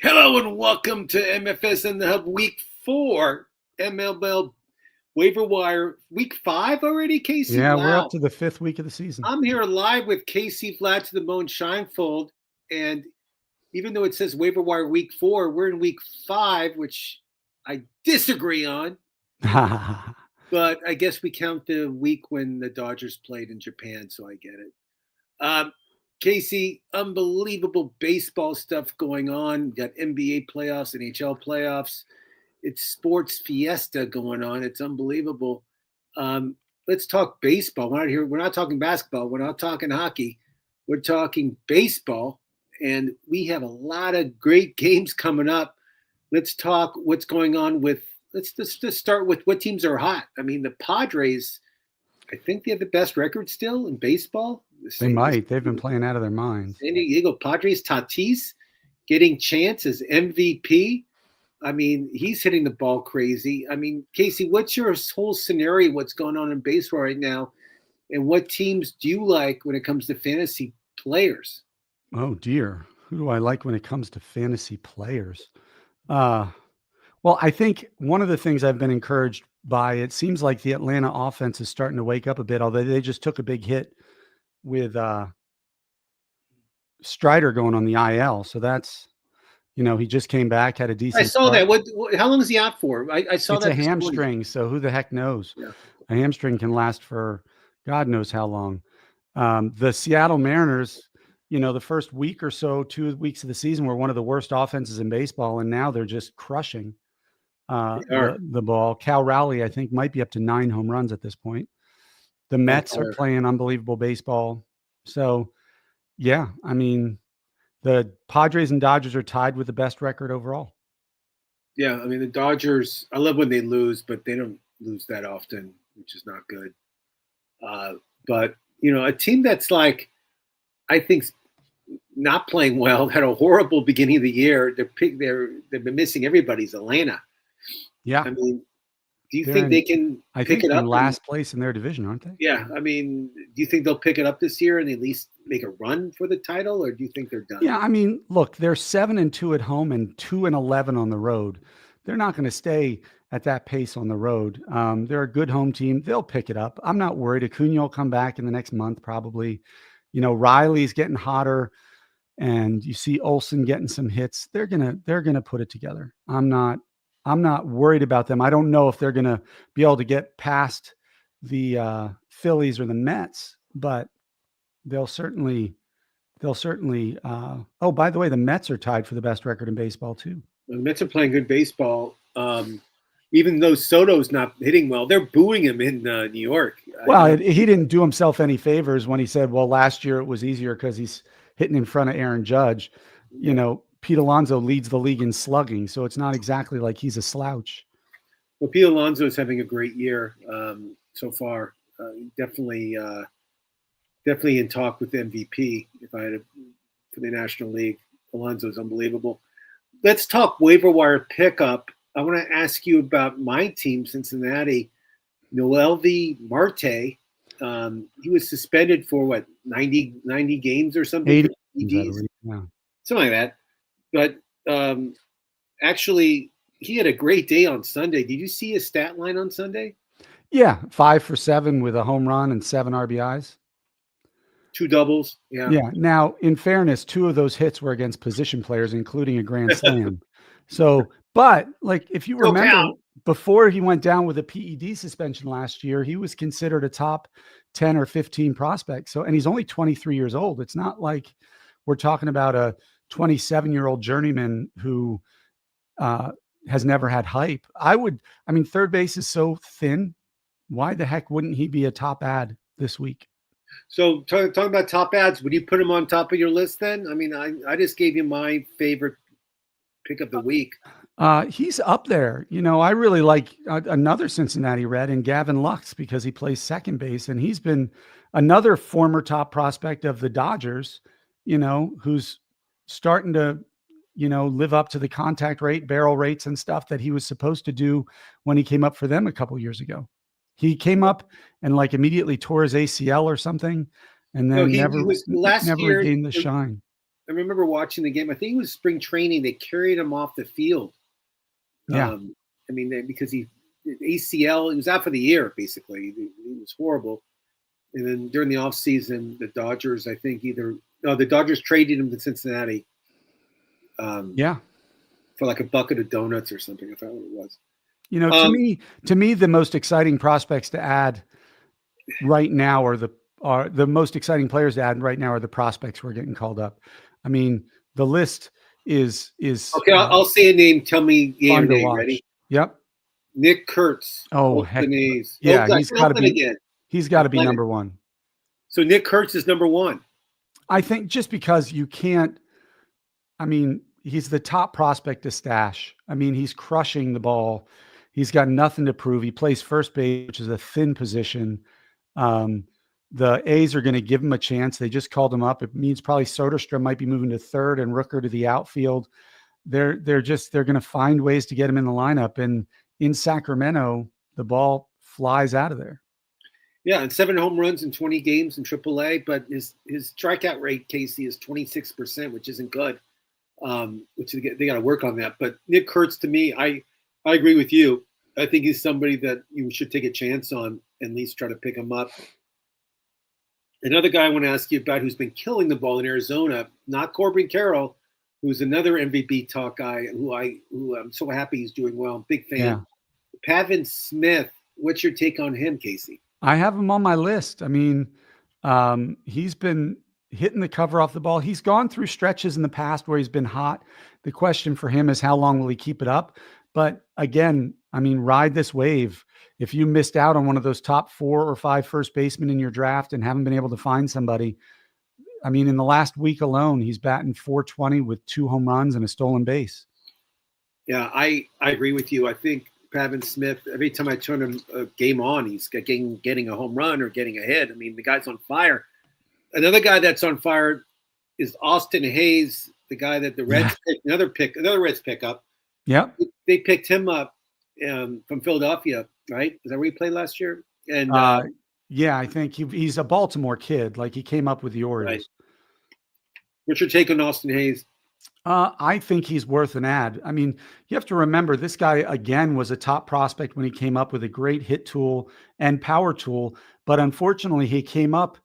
Hello and welcome to MFS in the Hub Week 4 MLB Waiver Wire Week 5 already, Casey? Yeah, we're up Wow. to the 5th week of the season. I'm here live with Casey Flat to the Bone Shinefold, and even though it says Waiver Wire Week 4, we're in Week 5, which I disagree on, but I guess we count the week when the Dodgers played in Japan, so I get it. Casey, unbelievable baseball stuff going on. You got NBA playoffs, NHL playoffs. It's sports fiesta going on. It's unbelievable. Let's talk baseball. We're not talking basketball. We're not talking hockey. We're talking baseball, and we have a lot of great games coming up. Let's talk what's going on with. Let's just start with what teams are hot. I mean, the Padres. I think they have the best record still in baseball. They might. They've been playing out of their minds. San Diego Padres, Tatis getting chance as MVP. I mean, he's hitting the ball crazy. I mean, Casey, what's your whole scenario? What's going on in baseball right now? And what teams do you like when it comes to fantasy players? Oh, dear. Who do I like when it comes to fantasy players? Well, I think one of the things I've been encouraged by, it seems like the Atlanta offense is starting to wake up a bit, although they just took a big hit with Strider going on the IL. So that's, he just came back, had a decent I saw start. that. How long is he out for? I saw It's that. a hamstring, so who the heck knows? Yeah. A hamstring can last for God knows how long. The Seattle Mariners, the first week or so, 2 weeks of the season were one of the worst offenses in baseball, and now they're just crushing the ball. Cal Raleigh, I think, might be up to 9 home runs at this point. The Mets are playing unbelievable baseball. So, yeah, I mean, the Padres and Dodgers are tied with the best record overall. Yeah, I mean, the Dodgers, I love when they lose, but they don't lose that often, which is not good. But, a team that's like, I think, not playing well, had a horrible beginning of the year. They've been missing everybody's Atlanta. Yeah. I mean, do you think they can pick it up? In last place in their division, aren't they? Yeah. I mean, do you think they'll pick it up this year and at least make a run for the title, or do you think they're done? Yeah, I mean, look, they're 7-2 at home and 2-11 on the road. They're not going to stay at that pace on the road. They're a good home team. They'll pick it up. I'm not worried. Acuna will come back in the next month, probably. Riley's getting hotter, and you see Olsen getting some hits. They're gonna put it together. I'm not worried about them. I don't know if they're gonna be able to get past the Phillies or the Mets, but they'll certainly. Oh, by the way, the Mets are tied for the best record in baseball too. The Mets are playing good baseball. Even though Soto's not hitting well, they're booing him in New York. Well, he didn't do himself any favors when he said, well, last year it was easier because he's hitting in front of Aaron Judge. Pete Alonso leads the league in slugging, so it's not exactly like he's a slouch. Well, Pete Alonso is having a great year so far. Definitely in talk with MVP. If I had for the National League, Alonso is unbelievable. Let's talk waiver wire pickup. I want to ask you about my team, Cincinnati. Noelvi Marte. He was suspended for 90 games or something? 80 games, something like that. But actually, he had a great day on Sunday. Did you see his stat line on Sunday? Yeah, 5 for 7 with a home run and 7 RBIs. 2 doubles. Yeah. Yeah. Now, in fairness, 2 of those hits were against position players, including a grand slam. So, but if you remember, before he went down with a PED suspension last year, he was considered a top 10 or 15 prospect. So, and he's only 23 years old. It's not like we're talking about a 27-year-old journeyman who has never had hype. Third base is so thin. Why the heck wouldn't he be a top ad this week? So talking about top ads, would you put him on top of your list then? I mean, I just gave you my favorite pick of the week. He's up there. I really like another Cincinnati Red and Gavin Lux because he plays second base, and he's been another former top prospect of the Dodgers, who's starting to, live up to the contact rate, barrel rates and stuff that he was supposed to do when he came up for them a couple years ago. He came up and immediately tore his ACL or something, and then never regained the shine. I remember watching the game. I think it was spring training. They carried him off the field. Yeah. I mean, because ACL, he was out for the year, basically. He was horrible. And then during the offseason, the Dodgers, I think the Dodgers traded him to Cincinnati. Yeah. For like a bucket of donuts or something. I forgot what it was. You know, to me, the most exciting prospects to add right now are the most exciting players to add right now are the prospects who are getting called up. I mean, the list is okay. I'll say a name. Tell me yay or nay. watch. Ready? Yep. Nick Kurtz. Oh, heck. Yeah, he's got to be again. He's got to be number one. So Nick Kurtz is number one. I think just because you can't. I mean, he's the top prospect to stash. I mean, he's crushing the ball. He's got nothing to prove. He plays first base, which is a thin position. The A's are going to give him a chance. They just called him up. It means probably Soderstrom might be moving to third and Rooker to the outfield. They're going to find ways to get him in the lineup. And in Sacramento, the ball flies out of there. Yeah, and 7 home runs in 20 games in AAA, but his strikeout rate, Casey, is 26%, which isn't good. Which they got to work on that. But Nick Kurtz, to me, I agree with you. I think he's somebody that you should take a chance on and at least try to pick him up. Another guy I want to ask you about who's been killing the ball in Arizona, not Corbin Carroll, who's another MVP talk guy who I'm so happy he's doing well. I'm a big fan. Yeah. Pavin Smith, what's your take on him, Casey? I have him on my list. I mean, he's been hitting the cover off the ball. He's gone through stretches in the past where he's been hot. The question for him is how long will he keep it up? But again, I mean, ride this wave. If you missed out on one of those top 4 or 5 first basemen in your draft and haven't been able to find somebody, I mean, in the last week alone, he's batting .420 with 2 home runs and a stolen base. Yeah, I agree with you. I think Pavin Smith, every time I turn him a game on, he's getting a home run or getting a hit. I mean, the guy's on fire. Another guy that's on fire is Austin Hayes, the guy that the Reds picked, another Reds pickup. Yeah. They picked him up from Philadelphia, right? Is that where he played last year? And yeah, I think he's a Baltimore kid. Like he came up with the Orioles. Right. What's your take on Austin Hayes? I think he's worth an ad. I mean, you have to remember this guy, again, was a top prospect when he came up with a great hit tool and power tool. But unfortunately, he came up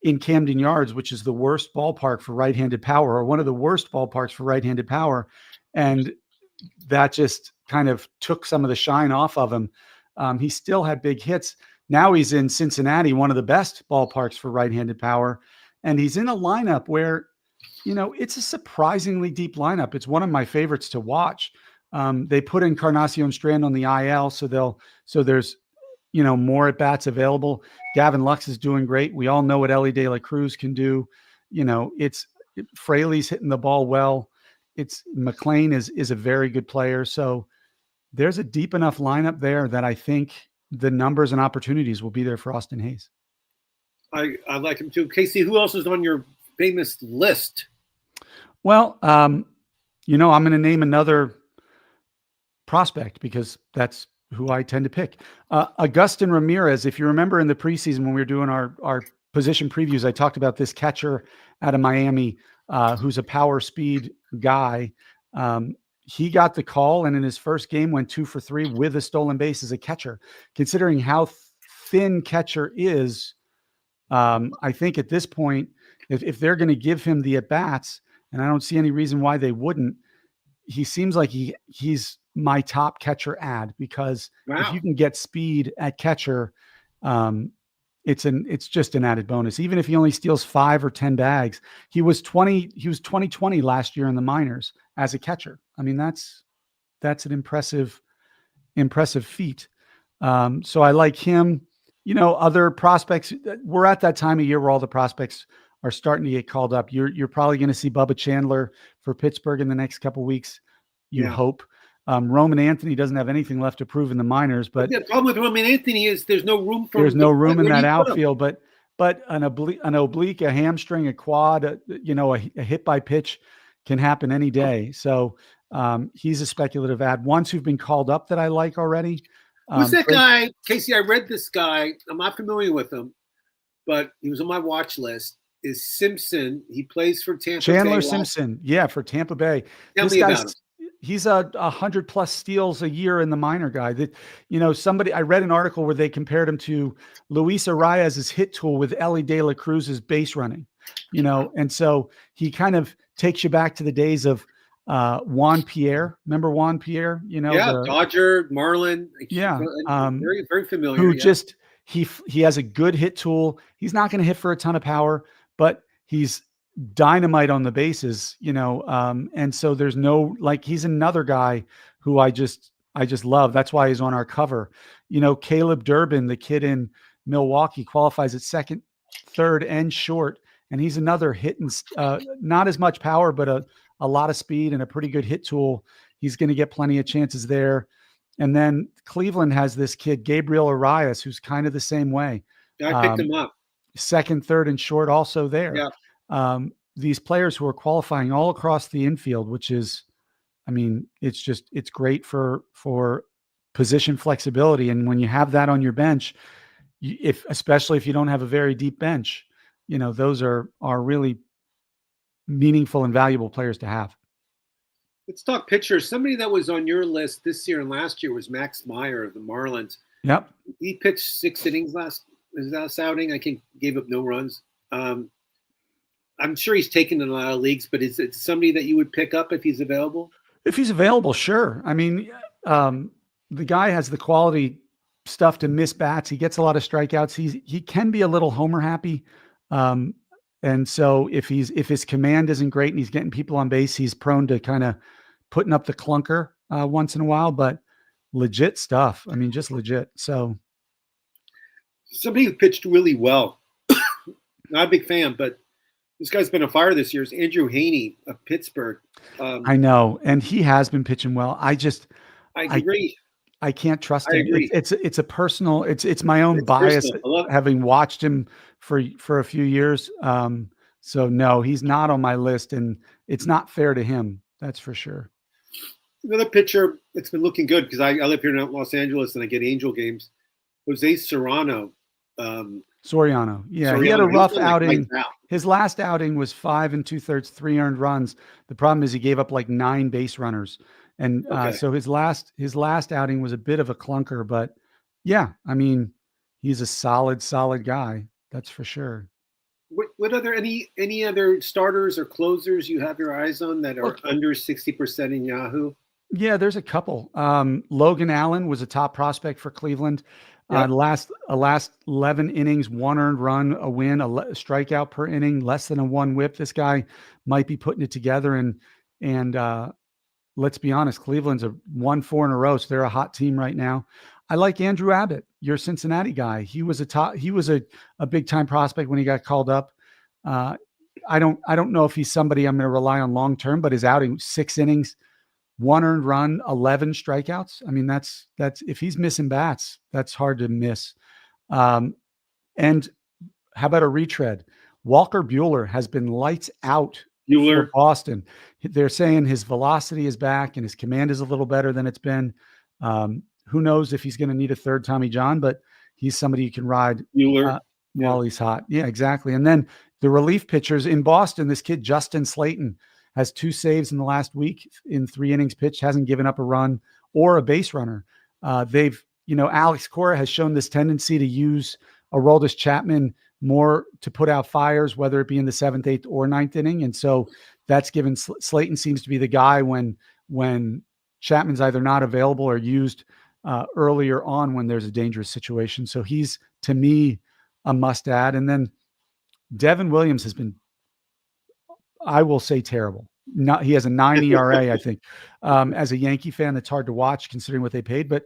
in Camden Yards, which is the worst ballpark for right-handed power, or one of the worst ballparks for right-handed power. And that just kind of took some of the shine off of him. He still had big hits. Now he's in Cincinnati, one of the best ballparks for right-handed power. And he's in a lineup where, you know, it's a surprisingly deep lineup. It's one of my favorites to watch. They put Encarnacion Strand on the IL, so there's, you know, more at bats available. Gavin Lux is doing great. We all know what Ellie De La Cruz can do. You know, Fraley's hitting the ball well. McLean is a very good player. So there's a deep enough lineup there that I think the numbers and opportunities will be there for Austin Hayes. I like him too. Casey, who else is on your famous list? Well, you know, I'm going to name another prospect because that's who I tend to pick. Agustin Ramirez. If you remember in the preseason when we were doing our position previews, I talked about this catcher out of Miami who's a power speed guy. He got the call and in his first game went 2 for 3 with a stolen base as a catcher. Considering how thin catcher is, I think at this point, if they're going to give him the at-bats, and I don't see any reason why they wouldn't, he seems like he's my top catcher ad because if you can get speed at catcher, it's just an added bonus. Even if he only steals 5 or 10 bags, he was 2020 last year in the minors as a catcher. I mean, that's an impressive feat. So I like him. You know, other prospects, we're at that time of year where all the prospects are starting to get called up. You're probably going to see Bubba Chandler for Pittsburgh in the next couple of weeks. You hope. Roman Anthony doesn't have anything left to prove in the minors, but the problem with Roman Anthony is there's no room in that outfield. But an oblique, a hamstring, a quad, a hit by pitch can happen any day. So he's a speculative ad. Ones who've been called up that I like already. Who's that guy, Casey? I read this guy. I'm not familiar with him, but he was on my watch list. is Simpson. He plays for Tampa Chandler Bay. Simpson. Yeah, for Tampa Bay. Tell This me guy's about him. he's a 100+ steals a year in the minor guy. That somebody I read an article where they compared him to Luis Arias's hit tool with Ellie De La Cruz's base running. And so he kind of takes you back to the days of Juan Pierre. Remember Juan Pierre? Dodger, Marlin. Yeah, very, very familiar. who just he has a good hit tool. He's not going to hit for a ton of power, but he's dynamite on the bases, and so there's no, like, he's another guy who I just love. That's why he's on our cover. Caleb Durbin, the kid in Milwaukee, qualifies at second, third, and short, and he's another hitting, not as much power, but a lot of speed and a pretty good hit tool. He's going to get plenty of chances there. And then Cleveland has this kid, Gabriel Arias, who's kind of the same way. I picked him up. Second, third, and short also there. Yeah. These players who are qualifying all across the infield, which is, it's great for position flexibility. And when you have that on your bench, especially if you don't have a very deep bench, those are really meaningful and valuable players to have. Let's talk pitchers. Somebody that was on your list this year and last year was Max Meyer of the Marlins. Yep. He pitched 6 innings last outing. I think gave up no runs. I'm sure he's taken in a lot of leagues, but is it somebody that you would pick up if he's available? If he's available, sure. The guy has the quality stuff to miss bats. He gets a lot of strikeouts. He can be a little homer happy. And so if his command isn't great and he's getting people on base, he's prone to kind of putting up the clunker once in a while, but legit stuff. Just legit. So somebody who pitched really well, not a big fan, but this guy's been on fire this year, is Andrew Haney of Pittsburgh. I know. And he has been pitching well. I agree. I can't trust him. I agree. It's a personal, it's my own bias having watched him for a few years. So no, he's not on my list, and it's not fair to him. That's for sure. Another pitcher that's been looking good, because I live here in Los Angeles and I get Angel games, Jose Soriano. Soriano. Yeah. He had a rough outing. His last outing was 5 2/3, 3 earned runs. The problem is he gave up like 9 base runners. And so his last outing was a bit of a clunker, but yeah, he's a solid guy. That's for sure. What other any other starters or closers you have your eyes on that are under 60% in Yahoo? Yeah, there's a couple. Logan Allen was a top prospect for Cleveland. Yep. Last 11 innings, 1 earned run, a win, a strikeout per inning, less than a 1 whip. This guy might be putting it together, and let's be honest, Cleveland's won 4 in a row, so they're a hot team right now. I like Andrew Abbott, your Cincinnati guy. He was a big time prospect when he got called up. I don't know if he's somebody I'm going to rely on long term, but his outing, 6 innings, 1 earned run, 11 strikeouts. That's if he's missing bats, that's hard to miss. And how about a retread? Walker Buehler has been lights out for Boston. They're saying his velocity is back and his command is a little better than it's been. Who knows if he's going to need a third Tommy John, but he's somebody you can ride while he's hot. Yeah, exactly. And then the relief pitchers in Boston, this kid, Justin Slayton, has 2 saves in the last week in 3 innings pitched, hasn't given up a run or a base runner. Alex Cora has shown this tendency to use Aroldis Chapman more to put out fires, whether it be in the 7th, 8th, or 9th inning. And so that's given Slayton seems to be the guy when Chapman's either not available or used earlier on when there's a dangerous situation. So he's, to me, a must add. And then Devin Williams has been, I will say, terrible. He has a 9 ERA, I think. As a Yankee fan, that's hard to watch considering what they paid. But,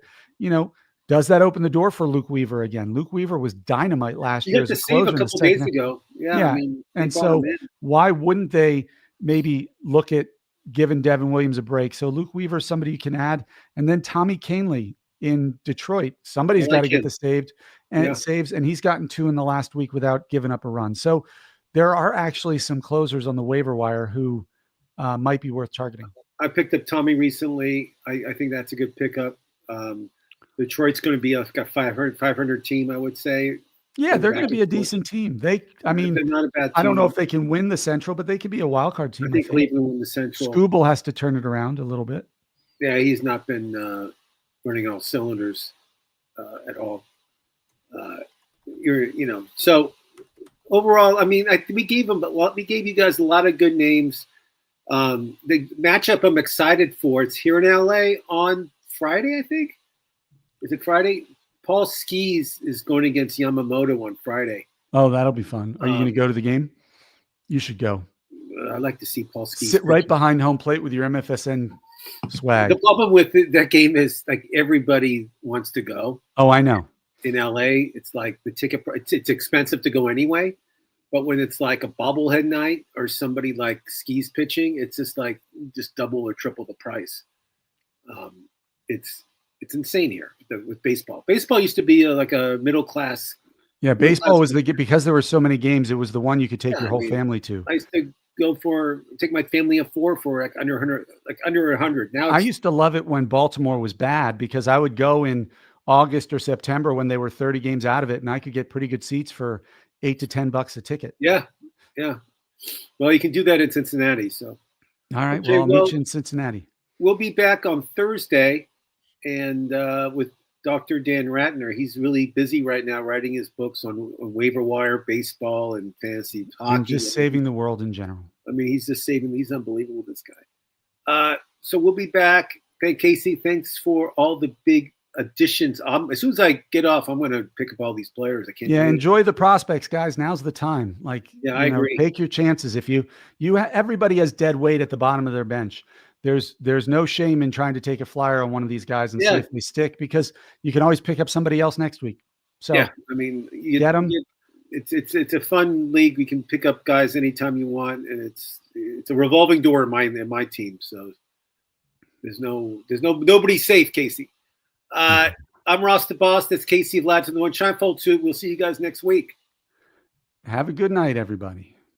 does that open the door for Luke Weaver again? Luke Weaver was dynamite last year as a closer. A couple days ago. Yeah. And so why wouldn't they maybe look at giving Devin Williams a break? So Luke Weaver is somebody you can add. And then Tommy Kahnle in Detroit. Somebody's got to get the saves, and he's gotten 2 in the last week without giving up a run. So there are actually some closers on the waiver wire who might be worth targeting. I picked up Tommy recently. I think that's a good pickup. Detroit's going to be a 500 team, I would say. Yeah, they're going to be a decent team. I mean, they're not a bad team. I don't know if they can win the Central, but they could be a wild card team. I think Cleveland win the Central. Scooble has to turn it around a little bit. Yeah, he's not been running all cylinders at all. So overall, I mean, we gave you guys a lot of good names. The matchup I'm excited for, it's here in LA on Friday, I think. Is it Friday? Paul Skis is going against Yamamoto on Friday. Oh, that'll be fun. Are you going to go to the game? You should go. I'd like to see Paul Skis. Sit right behind home plate with your MFSN swag. The problem with that game is like everybody wants to go. Oh, I know. In LA, it's like the ticket. It's expensive to go anyway. But when it's like a bobblehead night or somebody like Skis pitching, it's just double or triple the price. It's insane here with baseball. Baseball used to be like a middle class. Yeah, baseball was because there were so many games. It was the one you could take your whole family to. I used to take my family of 4 for like under 100. Now I used to love it when Baltimore was bad because I would go in August or September when they were 30 games out of it, and I could get pretty good seats for $8 to $10 a ticket. Yeah. Well, you can do that in Cincinnati. So, all right. Okay, I'll meet you in Cincinnati. We'll be back on Thursday, and with Dr. Dan Ratner. He's really busy right now writing his books on waiver wire, baseball, and fantasy hockey. And just saving the world in general. I mean, he's unbelievable, this guy. So we'll be back. Hey, Casey, thanks for all the big additions. As soon as I get off, I'm going to pick up all these players. I can't. Yeah, enjoy the prospects, guys. Now's the time. I agree. Take your chances. If everybody has dead weight at the bottom of their bench. There's no shame in trying to take a flyer on one of these guys and see if they stick, because you can always pick up somebody else next week. So yeah, I mean, get them. It's a fun league. We can pick up guys anytime you want, and it's a revolving door in my team. So there's nobody safe, Casey. I'm Ross the Boss. That's Casey Vlad from the One Shine Fold 2. We'll see you guys next week. Have a good night, everybody.